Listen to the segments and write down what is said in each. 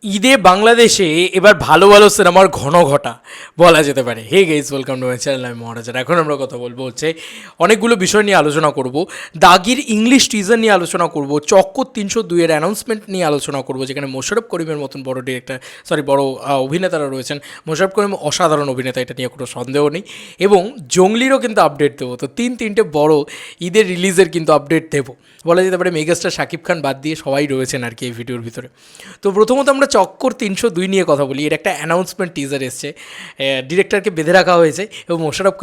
ঈদে বাংলাদেশে এবার ভালো ভালো সিনেমার ঘন ঘটা বলা যেতে পারে। Hey guys, welcome to my channel. আমি মহারাজার। এখন আমরা কথা বলবো হচ্ছে অনেকগুলো বিষয় নিয়ে আলোচনা করব। দাগির ইংলিশ টিজার নিয়ে আলোচনা করব, চক্কর ৩০২-এর অ্যানাউন্সমেন্ট নিয়ে আলোচনা করব, যেখানে মোশাররফ করিমের মতন বড় ডিরেক্টর, বড় অভিনেতারা রয়েছেন। মোশাররফ করিম অসাধারণ অভিনেতা, এটা নিয়ে কোনো সন্দেহ নেই। এবং জঙ্গলিরও কিন্তু আপডেট দেবো। তো তিনটে বড় ঈদের রিলিজের কিন্তু আপডেট দেবো। বলা যেতে পারে মেগাস্টার শাকিব খান বাদ দিয়ে সবাই রয়েছেন আর কি এই ভিডিওর ভিতরে। তো প্রথমত আমরা চক্কর ৩০২ নিয়ে কথা বলি। এর একটা অ্যানাউন্সমেন্ট টিজার এসছে, ডিরেক্টরকে বেঁধে রাখা হয়েছে এবং মোশাররফ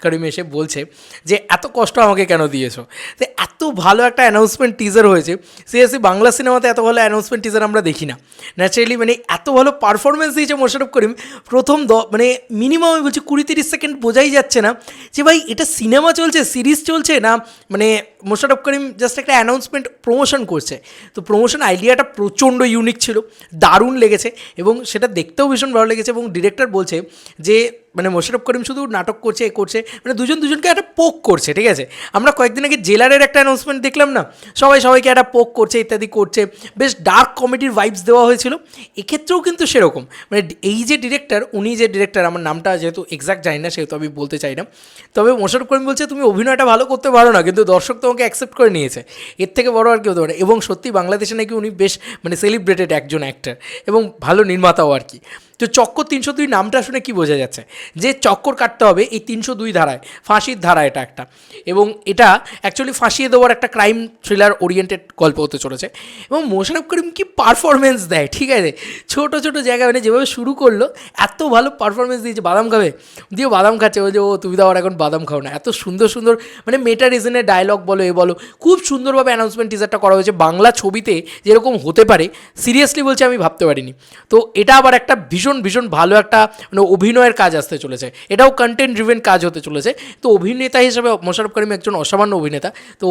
করিম এসে বলছে যে এত কষ্ট আমাকে কেন দিয়েছো। তো এত ভালো একটা অ্যানাউন্সমেন্ট টিজার হয়েছে। সিরিয়াসলি বাংলা সিনেমাতে এত ভালো অ্যানাউন্সমেন্ট টিজার আমরা দেখি না ন্যাচারালি। মানে এত ভালো পারফরমেন্স দিয়েছে মোশাররফ করিম। প্রথম মানে মিনিমাম আমি বলছি ২০-৩০ সেকেন্ড বোঝাই যাচ্ছে না যে ভাই এটা সিনেমা চলছে, সিরিজ চলছে না, মানে মোশাররফ করিম জাস্ট একটা অ্যানাউন্সমেন্ট প্রমোশন করছে। তো প্রমোশন আইডিয়াটা প্রচণ্ড ইউনিক ছিল, দারুণ লেগেছে এবং সেটা দেখতেও ভীষণ ভালো লেগেছে। এবং ডিরেক্টর বলছে যে মানে মোশাররফ করিম শুধু নাটক করছে, করছে, মানে দুজনকে একটা পোক করছে, ঠিক আছে। আমরা কয়েকদিন আগে জেলারের একটা অ্যানাউন্সমেন্ট দেখলাম না, সবাইকে একটা পোক করছে, ইত্যাদি করছে, বেশ ডার্ক কমেডির ভাইবস দেওয়া হয়েছিল। এক্ষেত্রেও কিন্তু সেরকম, মানে এই যে ডিরেক্টর, উনি যে ডিরেক্টর, আমার নামটা যেহেতু এক্স্যাক্ট জানি না সেহেতু আমি বলতে চাই না, তবে মোশাররফ করিম বলছে তুমি অভিনয়টা ভালো করতে পারো না, কিন্তু দর্শক তোমাকে অ্যাকসেপ্ট করে নিয়েছে। এর থেকে বড় আর কি হতে পারে। এবং সত্যি বাংলাদেশে নাকি উনি বেশ মানে সেলিব্রেটেড একজন অ্যাক্টর এবং ভালো নির্মাতাও আর কি। তো চক্কর ৩০২ নামটা শুনে কি বোঝা যাচ্ছে যে চক্কর কাটতে হবে এই ৩০২ ধারায়, ফাঁসির ধারা এটা একটা। এবং এটা অ্যাকচুয়ালি ফাঁসিয়ে দেওয়ার একটা ক্রাইম থ্রিলার ওরিয়েন্টেড গল্প হতে চলেছে। এবং মোশাররফ করিম কি পারফরমেন্স দেয়, ঠিক আছে। ছোটো জায়গায় মানে যেভাবে শুরু করলো এত ভালো পারফরমেন্স দিয়েছে। বাদাম খাবে দিয়ে বাদাম খাচ্ছে, ওই যে ও তুমি তো আবার এখন বাদাম খাও না। এত সুন্দর মানে মেটা রিজনের ডায়লগ বলো, এ বলো, খুব সুন্দরভাবে অ্যানাউন্সমেন্ট টিজারটা করা হয়েছে। বাংলা ছবিতে যেরকম হতে পারে সিরিয়াসলি বলছি আমি ভাবতে পারিনি। তো এটা আবার একটা ভীষণ ভালো একটা মানে অভিনয়ের কাজ আসতে চলেছে। এটাও কন্টেন্ট ড্রিভেন কাজ হতে চলেছে। তো অভিনেতা হিসেবে মোশাররফ করিম একজন অসামান্য অভিনেতা। তো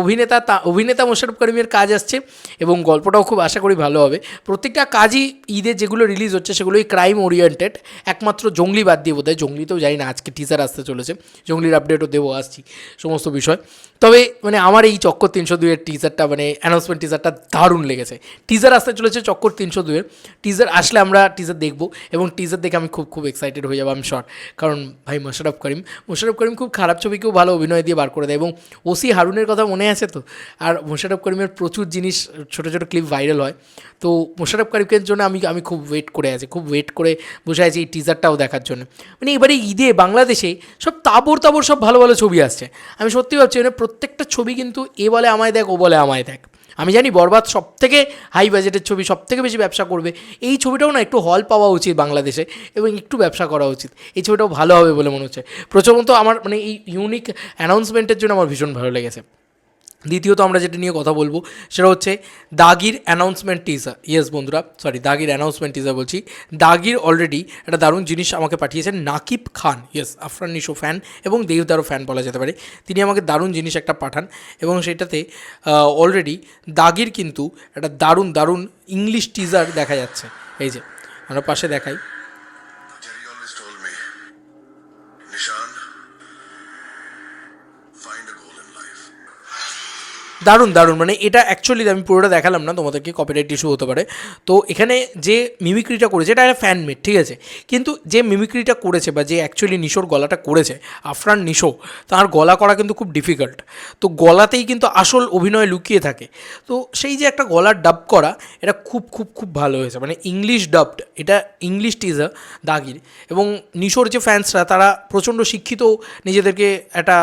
অভিনেতা মোশাররফ করিমের কাজ আসছে এবং গল্পটাও খুব আশা করি ভালো হবে। প্রত্যেকটা কাজই ঈদের যেগুলো রিলিজ হচ্ছে সেগুলোই ক্রাইম ওরিয়েন্টেড, একমাত্র জঙ্গলি বাদ দিয়ে বোধহয়। জঙ্গলিতেও জানি না, আজকে টিজার আসতে চলেছে, জঙ্গলির আপডেটও দেবো, আসছি সমস্ত বিষয়। তবে মানে আমার এই চক্কর ৩০২-এর টিজারটা মানে অ্যানাউন্সমেন্ট টিজারটা দারুণ লেগেছে। টিজার আসতে চলেছে চক্কর ৩০২-এর। টিজার আসলে আমরা টিজার দেখবো এবং টিজার দেখে আমি খুব এক্সাইটেড হয়ে যাবো, আমি শর্ট। কারণ ভাই মোশাররফ করিম খুব খারাপ ছবিকেও ভালো অভিনয় দিয়ে বার করে দেয়। এবং ওসি হারুনের কথা মনে আছে তো। আর মোশাররফ করিমের প্রচুর জিনিস, ছোটো ক্লিপ ভাইরাল হয়। তো মোশাররফ করিমের জন্য আমি খুব ওয়েট করে আছি, খুব ওয়েট করে বসে আছি এই টিজারটাও দেখার জন্য। মানে এবারে ঈদে বাংলাদেশে সব তাবড় সব ভালো ছবি আসছে। আমি সত্যি ভাবছি মানে প্রত্যেকটা ছবি কিন্তু এ বলে আমায় দেখ, ও বলে আমায় দেখ। আমি জানি বরবাদ সবথেকে হাই বাজেটের ছবি, সবথেকে বেশি ব্যবসা করবে। এই ছবিটাও না একটু হল পাওয়া উচিত বাংলাদেশে এবং একটু ব্যবসা করা উচিত। এই ছবিটাও ভালো হবে বলে মনে হচ্ছে। প্রথমত আমার মানে এই ইউনিক অ্যানাউন্সমেন্টের জন্য আমার ভীষণ ভালো লেগেছে। দ্বিতীয়ত আমরা যেটা নিয়ে কথা বলবো সেটা হচ্ছে দাগির অ্যানাউন্সমেন্ট টিজার। ইয়েস বন্ধুরা, দাগির অ্যানাউন্সমেন্ট টিজার বলছি। দাগির অলরেডি একটা দারুণ জিনিস আমাকে পাঠিয়েছেন নাকিব খান। ইয়েস, আফরান নিশো ফ্যান এবং দেবদারও ফ্যান বলা যেতে পারে। তিনি আমাকে দারুণ জিনিস একটা পাঠান এবং সেটাতে অলরেডি দাগির কিন্তু একটা দারুণ ইংলিশ টিজার দেখা যাচ্ছে। এই যে আমরা পাশে দেখাই, Jerry always told me, Nishan, find a goal in life. দারুণ মানে এটা অ্যাকচুয়ালি আমি পুরোটা দেখালাম না, তোমাদেরকে কপিরাইট ইস্যু হতে পারে। তো এখানে যে মিমিক্রিটা করেছে এটা একটা ফ্যানমেড, ঠিক আছে। কিন্তু যে মিমিক্রিটা করেছে বা যে অ্যাকচুয়ালি নিশোর গলাটা করেছে, আফরান নিশো, তার গলা করা কিন্তু খুব ডিফিকাল্ট। তো গলাতেই কিন্তু আসল অভিনয় লুকিয়ে থাকে। তো সেই যে একটা গলার ডাব করা, এটা খুব ভালো হয়েছে। মানে ইংলিশ ডাবড, এটা ইংলিশ টিজার দাগির। এবং নিশোর যে ফ্যান্সরা তারা প্রচণ্ড শিক্ষিত নিজেদেরকে একটা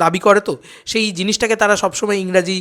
দাবি করে, তো সেই জিনিসটাকে তারা সবসময় ইংরাজি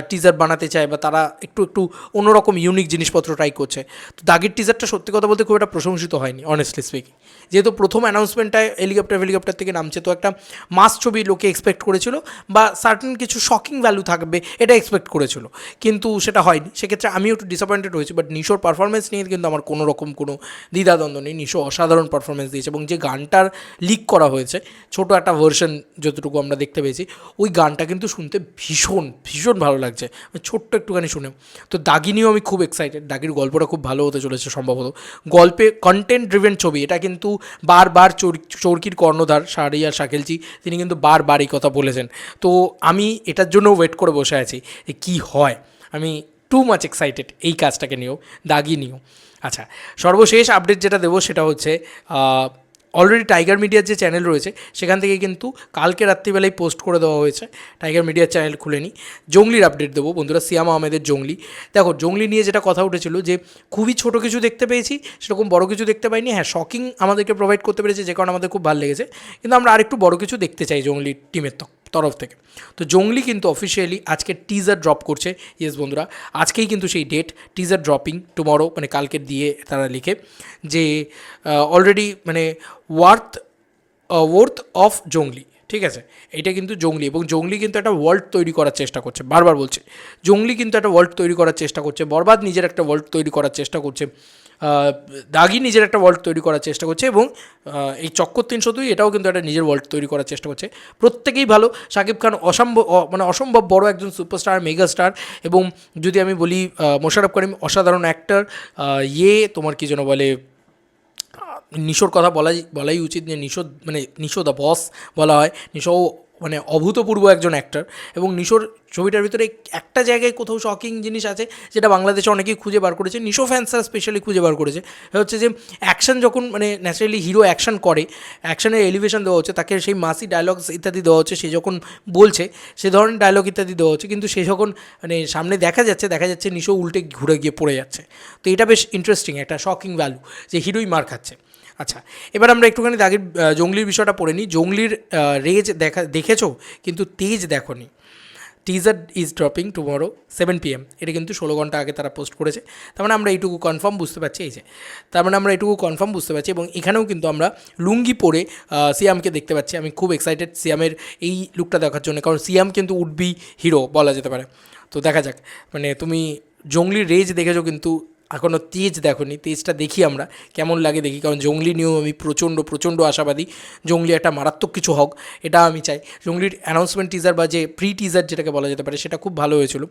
টিজার বানাতে চায় বা তারা একটু অন্যরকম ইউনিক জিনিসপত্র ট্রাই করছে। তো দাগির টিজারটা সত্যি কথা বলতে খুব একটা প্রশংসিত হয়নি অনেস্টলি স্পিকিং। যেহেতু প্রথম অ্যানাউন্সমেন্টটায় হেলিকপ্টার থেকে নামছে, তো একটা মাস ছবি লোকে এক্সপেক্ট করেছিল বা সার্টেন কিছু শকিং ভ্যালু থাকবে এটা এক্সপেক্ট করেছিল, কিন্তু সেটা হয়নি। সেক্ষেত্রে আমিও একটু ডিসঅ্যাপয়েন্টেড হয়েছি। বাট নিশোর পারফরমেন্স নিয়ে কিন্তু আমার কোনো রকম কোনো দ্বিধাদ্বন্দ্ব নেই। নিশো অসাধারণ পারফরমেন্স দিয়েছে এবং যে গানটার লিক করা হয়েছে, ছোটো একটা ভার্সন যতটুকু আমরা দেখতে পেয়েছি, ওই গানটা কিন্তু শুনতে ভীষণ ভালো লাগছে, ছোট্ট একটুখানি শুনে। তো দাগি নিয়েও আমি খুব এক্সাইটেড। দাগির গল্পটা খুব ভালো হতে চলেছে সম্ভবত। গল্পে কন্টেন্ট ড্রিভেন ছবি এটা, কিন্তু বারবার চরকির কর্ণধার শাহরিয়ার শাকিলজি তিনি কিন্তু বারবার এই কথা বলেছেন। তো আমি এটার জন্য ওয়েট করে বসে আছি যে কী হয়। আমি টু মাচ এক্সাইটেড এই কাজটাকে নিয়েও, দাগি নিয়েও। আচ্ছা, সর্বশেষ আপডেট যেটা দেবো সেটা হচ্ছে অলরেডি টাইগার মিডিয়ার যে চ্যানেল রয়েছে সেখান থেকে কিন্তু কালকে রাত্রিবেলায় পোস্ট করে দেওয়া হয়েছে, টাইগার মিডিয়ার চ্যানেল খুলে নিই। জঙ্গলির আপডেট দেবো বন্ধুরা, সিয়াম আহমেদের জঙ্গলি। দেখো, জঙ্গলি নিয়ে যেটা কথা উঠেছিল যে খুবই ছোটো কিছু দেখতে পেয়েছি, সেরকম বড় কিছু দেখতে পাইনি। হ্যাঁ, শকিং আমাদেরকে প্রোভাইড করতে পেরেছে, যে কারণে আমাদের খুব ভালো লেগেছে, কিন্তু আমরা আরেকটু বড় কিছু দেখতে চাই জঙ্গলি টিমের তরফ থেকে। তো জঙ্গলি কিন্তু অফিসিয়ালি আজকে টিজার ড্রপ করছে। ইয়েস বন্ধুরা, আজকেই কিন্তু সেই ডেট, টিজার ড্রপিং টুমরো, মানে কালকে দিয়ে তারা লিখে যে অলরেডি মানে ওয়ার্থ অফ জঙ্গলি, ঠিক আছে, এটা কিন্তু জঙ্গলি, এবং জঙ্গলি কিন্তু একটা ওয়ার্ল্ড তৈরি করার চেষ্টা করছে, বারবার বলছে জঙ্গলি কিন্তু একটা ওয়ার্ল্ড তৈরি করার চেষ্টা করছে, বরবাদ নিজের একটা ওয়ার্ল্ড তৈরি করার চেষ্টা করছে, দাগি নিজের একটা ওয়ার্ল্ড তৈরি করার চেষ্টা করছে, এবং এই চক্কর 302 এটাও কিন্তু একটা নিজের ওয়ার্ল্ড তৈরি করার চেষ্টা করছে। প্রত্যেকেই ভালো। শাকিব খান অসম্ভব বড় একজন সুপারস্টার, মেগা স্টার, এবং যদি আমি বলি মোশাররফ করিম অসাধারণ অ্যাক্টর। তোমার কি যেন বলে, নিশোর কথা বলাই উচিত, যে নিশো দ্য বস বলা হয়। নিশো মানে অভূতপূর্ব একজন অ্যাক্টর, এবং নিশোর ছবিটার ভিতরে একটা জায়গায় কোথাও শকিং জিনিস আছে যেটা বাংলাদেশে অনেকেই খুঁজে বার করেছে, নিশো ফ্যান্সরা স্পেশালি খুঁজে বার করেছে। হচ্ছে যে অ্যাকশন যখন মানে ন্যাচারালি হিরো অ্যাকশন করে, অ্যাকশনের এলিভেশন দেওয়া হচ্ছে, তাকে সেই মাসি ডায়লগস ইত্যাদি দেওয়া হচ্ছে, সে যখন বলছে সে ধরনের ডায়লগ ইত্যাদি দেওয়া হচ্ছে, কিন্তু সে যখন মানে সামনে দেখা যাচ্ছে নিশো উল্টে ঘুরে গিয়ে পড়ে যাচ্ছে। তো এটা বেশ ইন্টারেস্টিং, একটা শকিং ভ্যালু যে হিরোই মার খাচ্ছে। আচ্ছা, এবার আমরা একটুখানি দাগির জঙ্গলির বিষয়টা পড়ে নিই। জঙ্গলির রেজ দেখেছো, কিন্তু তেজ দেখোনি। Teaser is dropping tomorrow 7 PM, এটা কিন্তু 16 ঘন্টা আগে তারা পোস্ট করেছে। তার মানে আমরা এইটুকু কনফার্ম বুঝতে পারছি, এবং এখানেও কিন্তু আমরা লুঙ্গি পরে সিয়ামকে দেখতে পাচ্ছি। আমি খুব এক্সাইটেড সিয়ামের এই লুকটা দেখার জন্য, কারণ সিয়াম কিন্তু উড বি হিরো বলা যেতে পারে। তো দেখা যাক, মানে তুমি জঙ্গলির রেজ দেখেছো কিন্তু এখনও তেজ দেখোনি, তেজটা দেখি আমরা কেমন লাগে দেখি, কারণ জঙ্গলি নিয়েও আমি প্রচণ্ড আশাবাদী। জঙ্গলি একটা মারাত্মক কিছু হোক, এটা আমি চাই। জঙ্গলির অ্যানাউন্সমেন্ট টিজার বা যে প্রি টিজার যেটাকে বলা যেতে পারে, সেটা খুব ভালো হয়েছিল।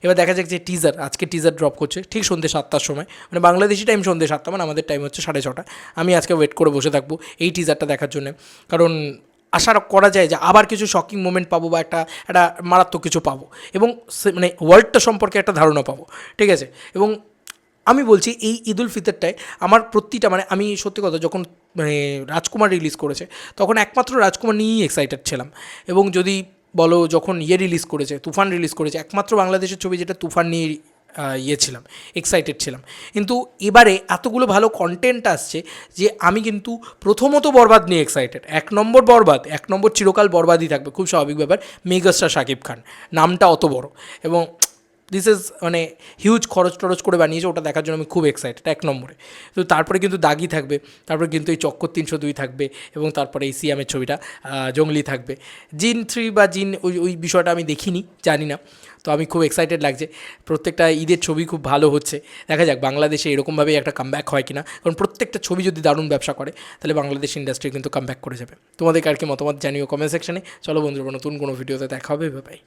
এবার দেখা যাক যে আজকে টিজার ড্রপ করছে ঠিক সন্ধ্যে 7টার সময়, মানে বাংলাদেশি টাইম সন্ধ্যে 7টা, মানে আমাদের টাইম হচ্ছে 6:30। আমি আজকে ওয়েট করে বসে থাকবো এই টিজারটা দেখার জন্য, কারণ আশা করা যায় যে আবার কিছু শকিং মোমেন্ট পাবো, বা একটা মারাত্মক কিছু পাবো, এবং মানে ওয়ার্ল্ডটা সম্পর্কে একটা ধারণা পাবো, ঠিক আছে। এবং আমি বলছি এই ঈদ উল ফিতরটায় আমার মানে আমি সত্যি কথা, যখন মানে রাজকুমার রিলিজ করেছে তখন একমাত্র রাজকুমার নিয়েই এক্সাইটেড ছিলাম, এবং যদি বলো যখন রিলিজ করেছে, তুফান রিলিজ করেছে, একমাত্র বাংলাদেশের ছবি যেটা তুফান নিয়ে ছিলাম, এক্সাইটেড ছিলাম। কিন্তু এবারে এতগুলো ভালো কন্টেন্ট আসছে যে আমি কিন্তু প্রথমত বরবাদ নিয়ে এক্সাইটেড। 1 নম্বর চিরকাল বরবাদই থাকবে, খুব স্বাভাবিক ব্যাপার। মেগাস্টার শাকিব খান, নামটা অত বড়, এবং দিস ইজ মানে হিউজ খরচ করে বানিয়েছে, ওটা দেখার জন্য আমি খুব এক্সাইটেড 1 নম্বরে। তো তারপরে কিন্তু দাগি থাকবে, তারপরে কিন্তু এই চক্কর 302 থাকবে, এবং তারপরে এই সিয়ামের ছবিটা জঙ্গলি থাকবে। জিন 3 বা জিন ওই বিষয়টা আমি দেখিনি, জানি না। তো আমি খুব এক্সাইটেড লাগছে, প্রত্যেকটা ঈদের ছবি খুব ভালো হচ্ছে। দেখা যাক বাংলাদেশে এরকমভাবেই একটা কামব্যাক হয় কিনা, কারণ প্রত্যেকটা ছবি যদি দারুণ ব্যবসা করে তাহলে বাংলাদেশ ইন্ডাস্ট্রি কিন্তু কামব্যাক করে যাবে। তোমাদের আর কি মতামত জানিও কমেন্ট সেকশনে। চলো বন্ধুরা, নতুন কোনো ভিডিওতে দেখা হবে, বাই।